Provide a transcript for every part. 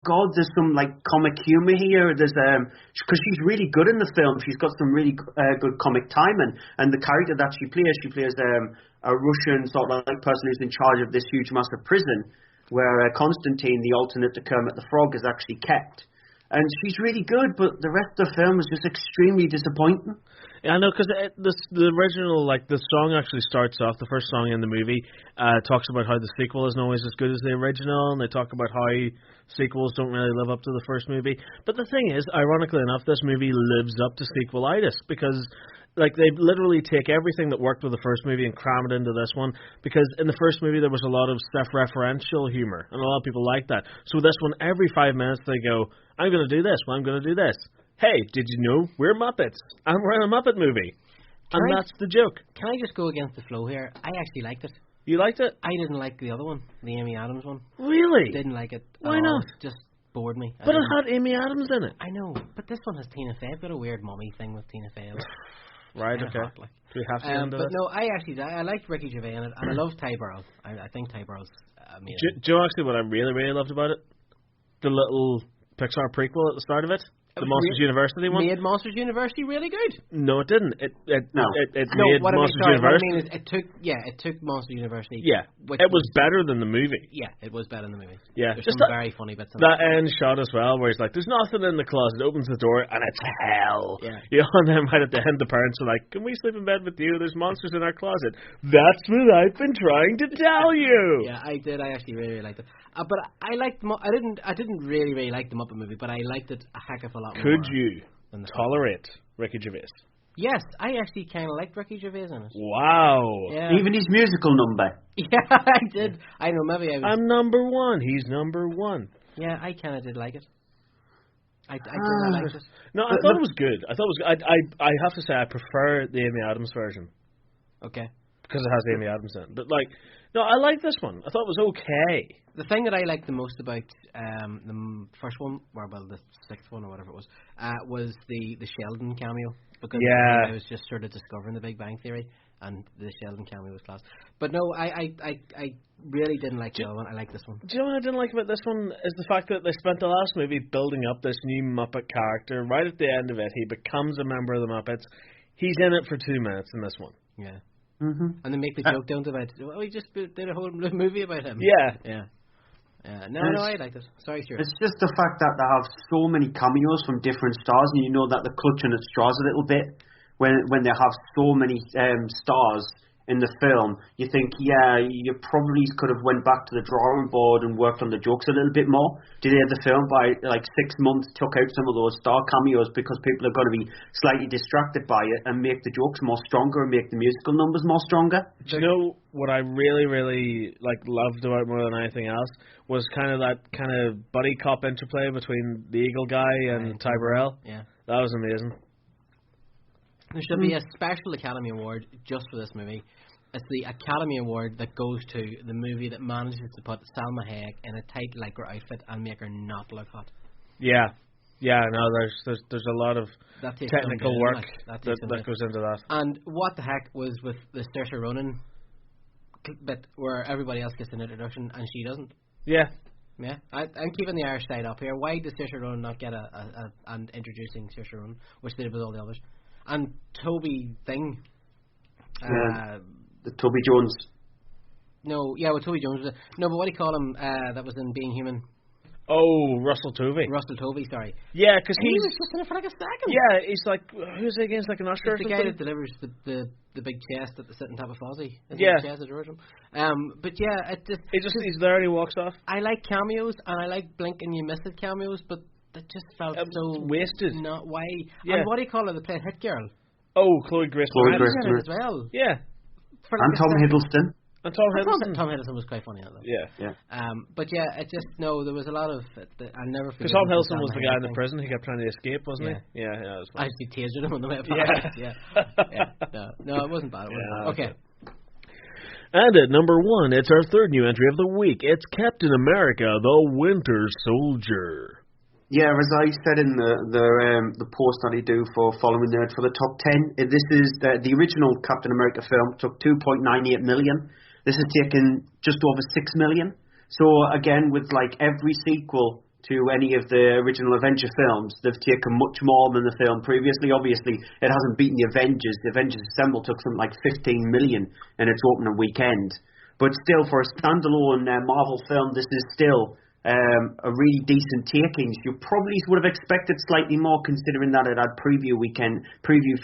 God, there's some like comic humor here. There's because she's really good in the film. She's got some really good comic timing, and the character that she plays a Russian sort of like person who's in charge of this huge massive prison, where Constantine, the alternate to Kermit the Frog, is actually kept. And she's really good, but the rest of the film is just extremely disappointing. Yeah, I know, because the original, like, the song actually starts off, the first song in the movie, talks about how the sequel isn't always as good as the original, and they talk about how sequels don't really live up to the first movie. But the thing is, ironically enough, this movie lives up to sequelitis, because like they literally take everything that worked with the first movie and cram it into this one, because in the first movie there was a lot of self-referential humor, and a lot of people like that. So this one, every 5 minutes they go, I'm going to do this, well, I'm going to do this. Hey, did you know we're Muppets? And we're in a Muppet movie. And that's the joke. Can I just go against the flow here? I actually liked it. You liked it? I didn't like the other one, the Amy Adams one. Really? Didn't like it. Why not? It just bored me. But it had Amy Adams in it. I know, but this one has Tina Fey. I've got a weird mummy thing with Tina Fey. Right, okay. Hot, like. Do we have to end it? But no, I liked Ricky Gervais in it, and I love Ty Burrell. I think Ty Burrell's amazing. Do you know actually what I really, really loved about it? The little Pixar prequel at the start of it. The Monsters University one? Made Monsters University really good? No, it didn't. It made Monsters University. What I mean is it took Monsters University. Yeah, it was better than the movie. Yeah, it was better than the movie. Yeah, there's some very funny bits. That end shot as well, where he's like, "There's nothing in the closet." Opens the door and it's hell. Yeah, you know, and then right at the end, the parents are like, "Can we sleep in bed with you? There's monsters in our closet." That's what I've been trying to tell you. Yeah, I did. I actually really, really liked it. But I liked. I didn't really like the Muppet movie, but I liked it a heck of a lot more. Could you tolerate Ricky Gervais? Yes, I actually kind of liked Ricky Gervais in it. Wow. Yeah. Even his musical number. Yeah, I did. I know, maybe I was... I'm number one. He's number one. Yeah, I kind of did like it. I liked it. No, I thought it was good. I thought it was. I have to say I prefer the Amy Adams version. Okay. Because it has Amy Adams in it. But like, no, I like this one. I thought it was okay. The thing that I liked the most about the first one, or well, the sixth one or whatever it was the Sheldon cameo. Because I was just sort of discovering the Big Bang Theory, and the Sheldon cameo was class. But no, I really didn't like the other one. I like this one. Do you know what I didn't like about this one? Is the fact that they spent the last movie building up this new Muppet character. Right at the end of it, he becomes a member of the Muppets. He's in it for 2 minutes in this one. Yeah. Mm-hmm. And they make the joke down to about, well, we just did a whole movie about him. Yeah. No, I liked it. Sorry, Stuart. It's just the fact that they have so many cameos from different stars, and you know that they're clutching at straws a little bit when they have so many stars in the film. You think, you probably could have went back to the drawing board and worked on the jokes a little bit more. Delayed the film by like 6 months, took out some of those star cameos because people are going to be slightly distracted by it, and make the jokes more stronger and make the musical numbers more stronger. Do you know what I really, really loved about it more than anything else was kind of that kind of buddy cop interplay between the Eagle guy and Ty Burrell. Yeah, that was amazing. There should be a special Academy Award just for this movie. It's the Academy Award that goes to the movie that manages to put Salma Hayek in a tight lycra outfit and make her not look hot. Yeah, no, there's a lot of technical work that goes into that. And what the heck was with the Saoirse Ronan bit where everybody else gets an introduction and she doesn't? Yeah. I'm keeping the Irish side up here. Why does Saoirse Ronan not get an introducing Saoirse Ronan, which they did with all the others? And Toby Thing. The Toby Jones. With Toby Jones. No, but what do you call him that was in Being Human? Oh, Russell Tovey. Sorry. Yeah, because he was just in it for like a second. Yeah, he's like, who's it against, like an Oscar? It's the guy that delivers the big chest at the sit on top of Fozzie. Yeah. The chest at but yeah, he's there and he walks off. I like cameos and I like blink and you miss it cameos, but it just felt so wasted. Not why? Yeah. And what do you call her? The played Hit Girl. Oh, Chloe Grace Moretz as well. Yeah. And Tom Hiddleston. And Tom Hiddleston was quite funny in it. Yeah. But yeah, there was a lot of. I'll never forget. Because Tom Hiddleston was the guy in the prison. He kept trying to escape, wasn't he? Yeah, that was fun. I actually tasered him on the way back. Yeah. No, it wasn't bad. Okay. And at number 1, it's our third new entry of the week. It's Captain America: The Winter Soldier. Yeah, as I said in the post that I do for Following Nerd for the top 10, this is the original Captain America film took 2.98 million. This has taken just over 6 million. So again, with like every sequel to any of the original Avenger films. They've taken much more than the film previously. Obviously, it hasn't beaten the Avengers. The Avengers Assemble took something like 15 million in its opening weekend. But still, for a standalone Marvel film, this is still a really decent takings. You probably would have expected slightly more, considering that it had preview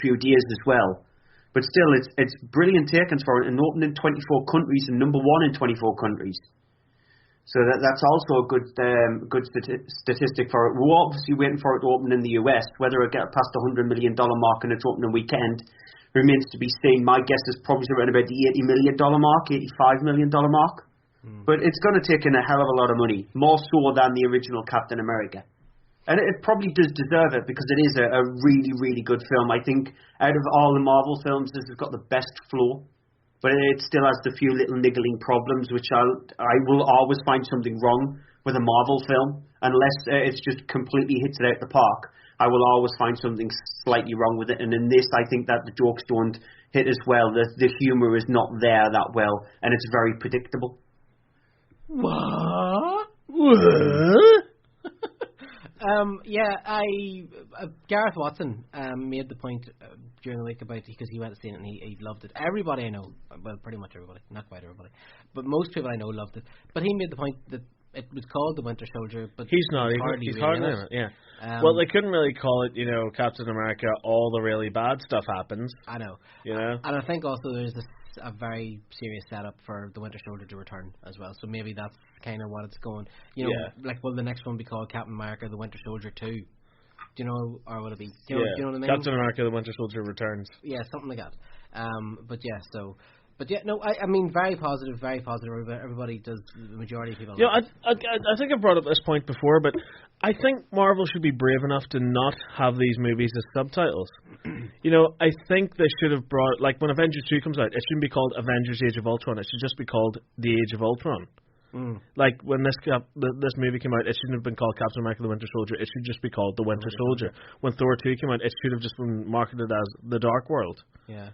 few days as well. But still, it's brilliant takings for it, and opening in 24 countries and number 1 in 24 countries. So that's also a good statistic for it. We're obviously waiting for it to open in the US. Whether it gets past the $100 million mark in its opening weekend remains to be seen. My guess is probably around about the $80 million mark, $85 million mark. But it's going to take in a hell of a lot of money, more so than the original Captain America. And it probably does deserve it, because it is a really, really good film. I think out of all the Marvel films, this has got the best flow. But it still has the few little niggling problems, which I will always find something wrong with a Marvel film. Unless it's just completely hits it out the park, I will always find something slightly wrong with it. And in this, I think that the jokes don't hit as well. The humour is not there that well, and it's very predictable. What? Gareth Watson made the point during the week about, because he went to see it and he loved it. Everybody I know, well, pretty much everybody, not quite everybody, but most people I know loved it. But he made the point that it was called The Winter Soldier, but he's not. He's hardly in it. Yeah. Well, they couldn't really call it, Captain America. All the really bad stuff happens. I know. And I think also there's a very serious setup for the Winter Soldier to return as well. So maybe that's kind of what it's going. Like, will the next one be called Captain America: The Winter Soldier 2? Do you know, or will it be? Do you know what I mean? Captain America: The Winter Soldier returns. Yeah, something like that. I mean, very positive. Everybody does. The majority of people. I think I brought up this point before, but I think Marvel should be brave enough to not have these movies as subtitles. I think they should have brought, like, when Avengers 2 comes out, it shouldn't be called Avengers: Age of Ultron. It should just be called The Age of Ultron. Like, when this movie came out, it shouldn't have been called Captain America: The Winter Soldier. It should just be called The Winter Soldier. When Thor 2 came out, it should have just been marketed as The Dark World. Yeah.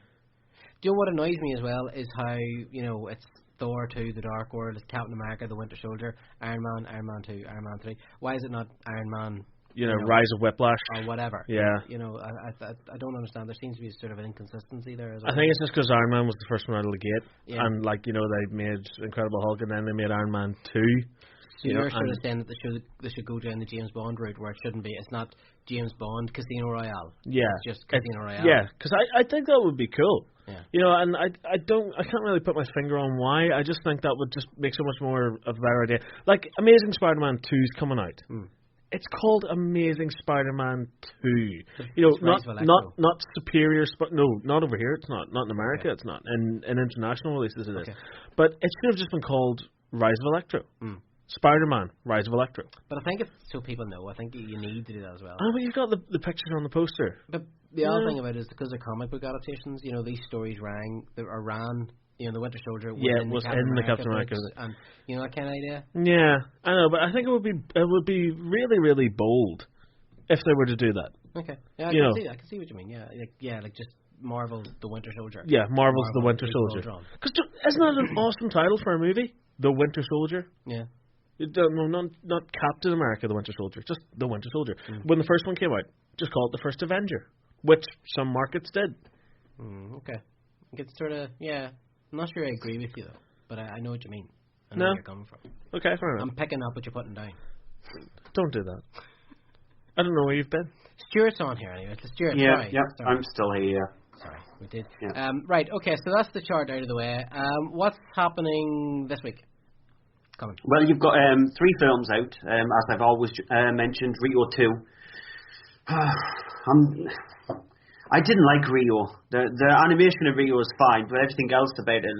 Do you know what annoys me as well is how, it's Thor 2, The Dark World, it's Captain America, The Winter Soldier, Iron Man 2, Iron Man 3. Why is it not Iron Man? Rise of Whiplash. Or whatever. Yeah. I don't understand. There seems to be sort of an inconsistency there as well. I think it's just because Iron Man was the first one out of the gate. Yeah. And, they made Incredible Hulk and then they made Iron Man 2. So you're sort of saying that they should go down the James Bond route, where it shouldn't be. It's not James Bond Casino Royale. Yeah. It's just Casino Royale. Yeah, because I think that would be cool. Yeah. And I can't really put my finger on why. I just think that would just make so much more of a better idea. Like, Amazing Spider-Man 2's coming out. It's called Amazing Spider-Man 2. Not Superior no, not over here. It's not in America. Okay. It's not in international releases. It is. But it should have just been called Rise of Electro. Spider-Man: Rise of Electro. But I think it's so people know. I think you need to do that as well. Oh, but you've got the picture on the poster. But the other thing about it is, because they're comic book adaptations, these stories ran. The Winter Soldier was in the Captain America books, and that kind of idea. Yeah, I know, but I think it would be really, really bold if they were to do that. Okay, yeah, I can see what you mean. Like just Marvel's The Winter Soldier. Yeah, Marvel's The Winter Soldier. Because isn't that an awesome title for a movie? The Winter Soldier. Yeah. No, not Captain America: The Winter Soldier, just The Winter Soldier. When the first one came out, just call it The First Avenger, which some markets did. Okay. It's sort of, I'm not sure I agree with you, though, but I know what you mean. I know where you're coming from. Okay, fair enough. I'm picking up what you're putting down. Don't do that. I don't know where you've been. Stuart's on here anyway. It's Stuart. Yeah, sorry. I'm still here. Sorry, we did. Yeah. Right, okay, so that's the chart out of the way. What's happening this week? Coming. Well, you've got 3 films out, as I've always mentioned. Rio 2. I didn't like Rio. The animation of Rio is fine, but everything else about it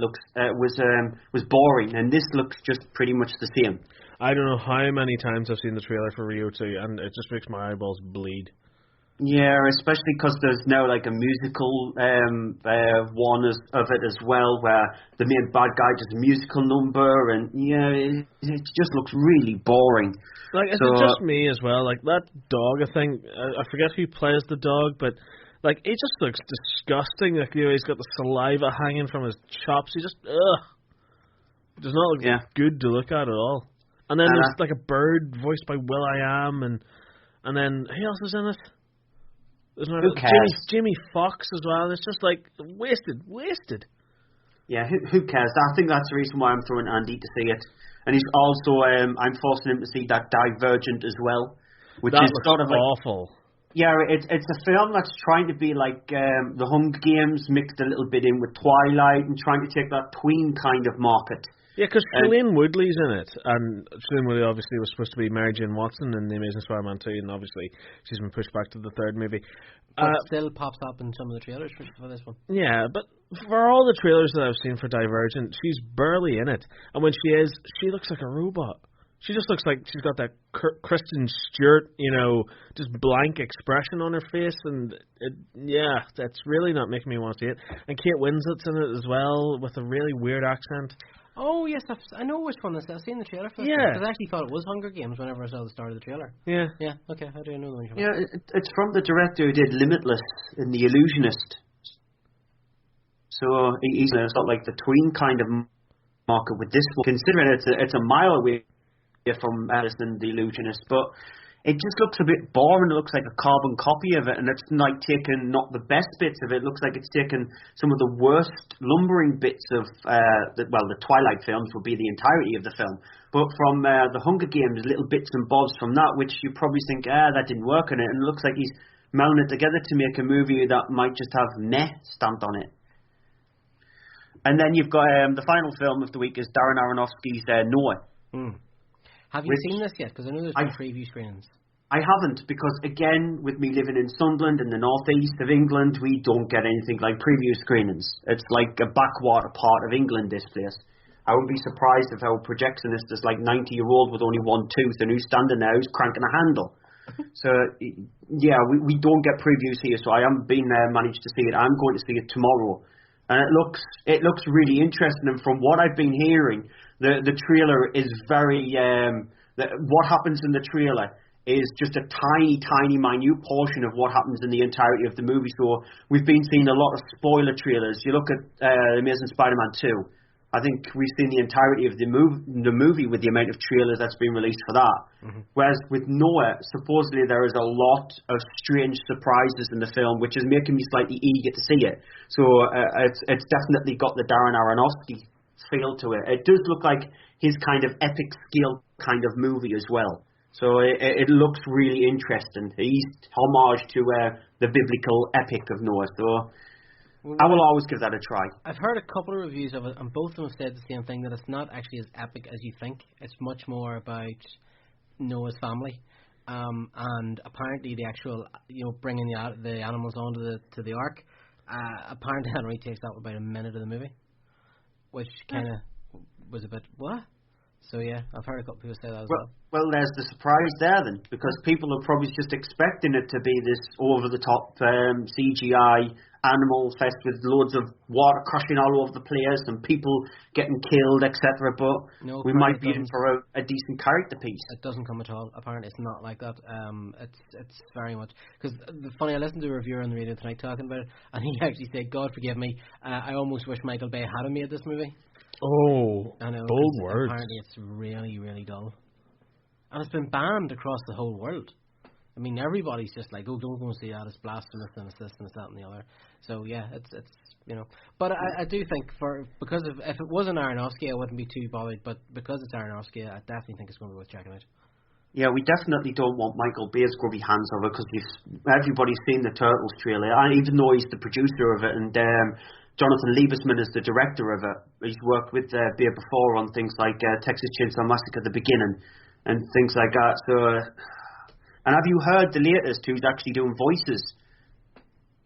was boring, and this looks just pretty much the same. I don't know how many times I've seen the trailer for Rio 2, and it just makes my eyeballs bleed. Yeah, especially because there's now like a musical one of it as well, where the main bad guy does a musical number, and it just looks really boring. Like, is it just me as well? Like, that dog, I forget who plays the dog, but like, he just looks disgusting. Like, he's got the saliva hanging from his chops. He just, does not look good to look at all. And then there's like a bird voiced by Will.i.am, and then who else is in it? There's who cares? Jimmy Fox as well. It's just like wasted. Yeah, who cares? I think that's the reason why I'm throwing Andy to see it. And he's also, I'm forcing him to see that Divergent as well, which that is sort of like awful. Yeah, it's a film that's trying to be like the Hunger Games mixed a little bit in with Twilight and trying to take that tween kind of market. Yeah, because Shailene Woodley's in it, and Shailene Woodley obviously was supposed to be Mary Jane Watson in The Amazing Spider-Man 2, and obviously she's been pushed back to the third movie. But still pops up in some of the trailers for this one. Yeah, but for all the trailers that I've seen for Divergent, she's barely in it. And when she is, she looks like a robot. She just looks like she's got that Kristen Stewart, just blank expression on her face. And, that's really not making me want to see it. And Kate Winslet's in it as well, with a really weird accent. Oh, yes, I know which one this is. I've seen the trailer for it. Yeah. Because I actually thought it was Hunger Games whenever I saw the start of the trailer. Yeah. Yeah, okay, how do I know the one you're about? Yeah, it's from the director who did Limitless in The Illusionist. So he's got like the tween kind of market with this one. Considering it's a mile away from Madison The Illusionist, but it just looks a bit boring. It looks like a carbon copy of it, and it's like taken not the best bits of it. It looks like it's taken some of the worst lumbering bits of the Twilight films would be the entirety of the film, but from the Hunger Games, little bits and bobs from that, which you probably think, that didn't work in it, and it looks like he's melding it together to make a movie that might just have meh stamped on it. And then you've got the final film of the week is Darren Aronofsky's Noah. Have you seen this yet? Because I know there's been preview screenings. I haven't, because again, with me living in Sunderland in the northeast of England, we don't get anything like preview screenings. It's like a backwater part of England, this place. I wouldn't be surprised if our projectionist is like 90-year-old with only one tooth and who's standing there who's cranking a handle. So, yeah, we don't get previews here, so I haven't been there, managed to see it. I'm going to see it tomorrow. And it looks really interesting, and from what I've been hearing, the trailer is very what happens in the trailer is just a tiny minute portion of what happens in the entirety of the movie. So we've been seeing a lot of spoiler trailers. You look at Amazing Spider-Man 2, I think we've seen the entirety of the movie with the amount of trailers that's been released for that. Whereas with Noah, supposedly there is a lot of strange surprises in the film, which is making me slightly eager to see it. So it's definitely got the Darren Aronofsky feel to it. It does look like his kind of epic scale kind of movie as well. So it looks really interesting. He's homage to the biblical epic of Noah. So I will always give that a try. I've heard a couple of reviews of it, and both of them have said the same thing, that it's not actually as epic as you think. It's much more about Noah's family, and apparently the actual, bringing the animals onto the ark, apparently that only takes up about a minute of the movie, which kind of was a bit, what? So yeah, I've heard a couple people say that as well. Well, there's the surprise there then, because people are probably just expecting it to be this over-the-top CGI animal fest with loads of water crushing all over the place and people getting killed, etc. But we might be in for a decent character piece. It doesn't come at all. Apparently, it's not like that. It's very much, because funny. I listened to a reviewer on the radio tonight talking about it, and he actually said, "God forgive me, I almost wish Michael Bay hadn't made this movie." Oh, I know, bold words. Apparently, it's really, really dull, and it's been banned across the whole world. I mean, everybody's just like, "Oh, don't go and see that. It's blasphemous and it's this and it's that and the other." So yeah, it's But I do think because if it wasn't Aronofsky, I wouldn't be too bothered. But because it's Aronofsky, I definitely think it's going to be worth checking out. Yeah, we definitely don't want Michael Bay's grubby hands over it, because everybody's seen the Turtles trailer, even though he's the producer of it, and Jonathan Liebesman is the director of it. He's worked with Bay before on things like Texas Chainsaw Massacre: The Beginning and things like that. So, and have you heard the latest? Who's actually doing voices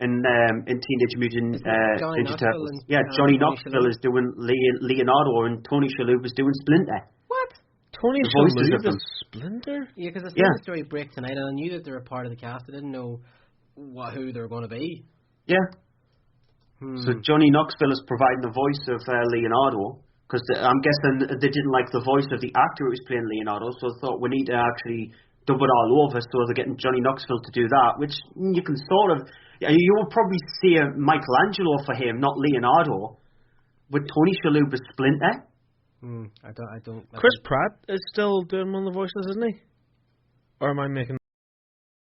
in Teenage Mutant Ninja Turtles? Yeah, Johnny Knoxville is doing Leonardo, and Tony Shalhoub is doing Splinter. What? Tony Shalhoub is Splinter? Yeah, because I saw the story break tonight, and I knew that they were part of the cast. I didn't know who they were going to be. Yeah. So Johnny Knoxville is providing the voice of Leonardo, because I'm guessing they didn't like the voice of the actor who was playing Leonardo, so I thought we need to actually dub it all over, so they're getting Johnny Knoxville to do that, which you can sort of... You will probably see a Michelangelo for him, not Leonardo, with Tony Shalhoub as Splinter. I don't. Chris Pratt is still doing one of the voices, isn't he? Or am I making